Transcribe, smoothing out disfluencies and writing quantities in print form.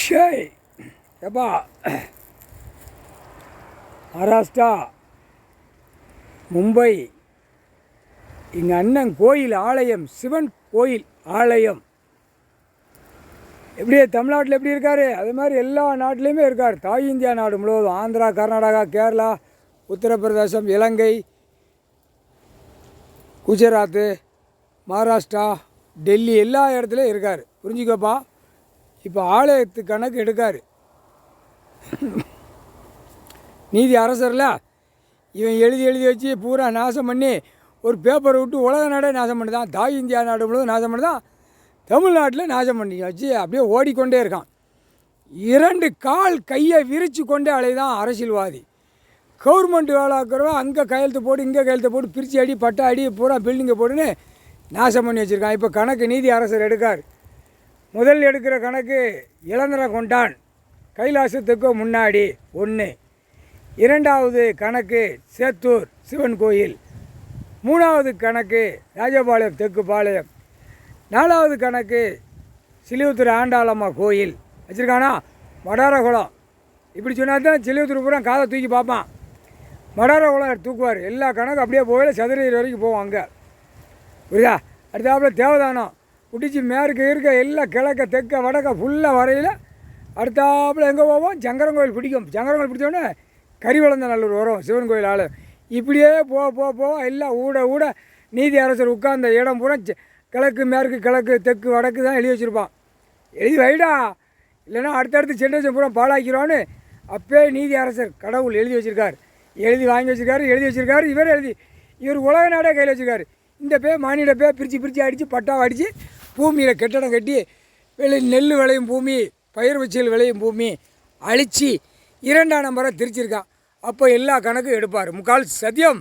சரி எப்பா மகாராஷ்டிரா மும்பை எங்கள் அண்ணன் கோயில் ஆலயம் சிவன் கோயில் ஆலயம் எப்படி தமிழ்நாட்டில் எப்படி இருக்கார் அது மாதிரி எல்லா நாட்டிலையுமே இருக்கார். தாய் இந்தியா நாடு முழுவதும் ஆந்திரா, கர்நாடகா, கேரளா, உத்தரப்பிரதேசம், இலங்கை, குஜராத்து, மகாராஷ்டிரா, டெல்லி எல்லா இடத்துலையும் இருக்கார். புரிஞ்சுக்கப்பா. இப்போ ஆலயத்து கணக்கு எடுக்கார். நீதி அரசரில் இவன் எழுதி எழுதி வச்சு பூரா நாசம் பண்ணி ஒரு பேப்பரை விட்டு உலக நாடே நாசம் பண்ணிதான். தாய் இந்தியா நாடு முழுவதும் நாசம் பண்ணிதான். தமிழ்நாட்டில் நாசம் பண்ணி வச்சு அப்படியே ஓடிக்கொண்டே இருக்கான். 2 கால் கையை விரித்து கொண்டே அலைதான் அரசியல்வாதி. கவர்மெண்ட் வேலை ஆக்கிறவன் அங்கே கையெழுத்து போட்டு இங்கே கையெழுத்து போட்டு பிரித்து அடி பட்டா அடி பூரா பில்டிங்கை போட்டுன்னு நாசம் பண்ணி வச்சுருக்கான். இப்போ கணக்கு நீதி அரசர் எடுக்கார். முதல் எடுக்கிற கணக்கு இளந்திர கொண்டான் கைலாசத்துக்கு முன்னாடி 1. 2வது கணக்கு சேத்தூர் சிவன் கோயில். 3வது கணக்கு ராஜபாளையம் தெற்கு பாளையம். 4வது கணக்கு சிலிவுத்தூர் ஆண்டாளம்மா கோயில் வச்சுருக்கானா. மடாரகுளம் இப்படி சொன்னால் தான் சிலிவுத்தூர் பூரா காதை தூக்கி பார்ப்பான். மடாரகுளம் தூக்குவார். எல்லா கணக்கும் அப்படியே போகல சதுரகிரி வரைக்கும் போவோம். அங்கே புரியுதா. அடுத்தாப்புல தேவதானம் குடிச்சு மேற்கு இருக்க எல்லாம் கிழக்க தெற்க வடக்க ஃபுல்லாக வரையில். அடுத்தாப்புல எங்கே போவோம், சங்கரங்கோயில் பிடிக்கும். சங்கரங்கோயில் பிடிச்சோடனே கரிவளந்தநல்லூர் வரும் சிவன் கோயில் ஆலயம். இப்படியே போக எல்லாம் ஊட நீதி அரசர் உட்கார்ந்த இடம் பூரா கிழக்கு மேற்கு கிழக்கு தெற்கு வடக்கு தான் எழுதி வச்சுருப்பான். எழுதி வைடா, இல்லைன்னா அடுத்தடுத்து ஜென்ரேஷன் பூரா பாழாக்கிறோன்னு அப்பே நீதி அரசர் கடவுள் எழுதி வச்சுருக்கார். எழுதி வாங்கி வச்சுருக்காரு. இவர் உலக நாடே கையில் வச்சுருக்காரு. இந்த மானிட பிரித்து அடித்து பட்டாவை அடித்து பூமியில் கெட்டடம் கட்டி நெல் விளையும் பூமி, பயிர் வச்சல் விளையும் பூமி அழித்து 2ஆம் நம்பரை திரிச்சிருக்கான். அப்போ எல்லா கணக்கும் எடுப்பார். முக்கால் சத்தியம்.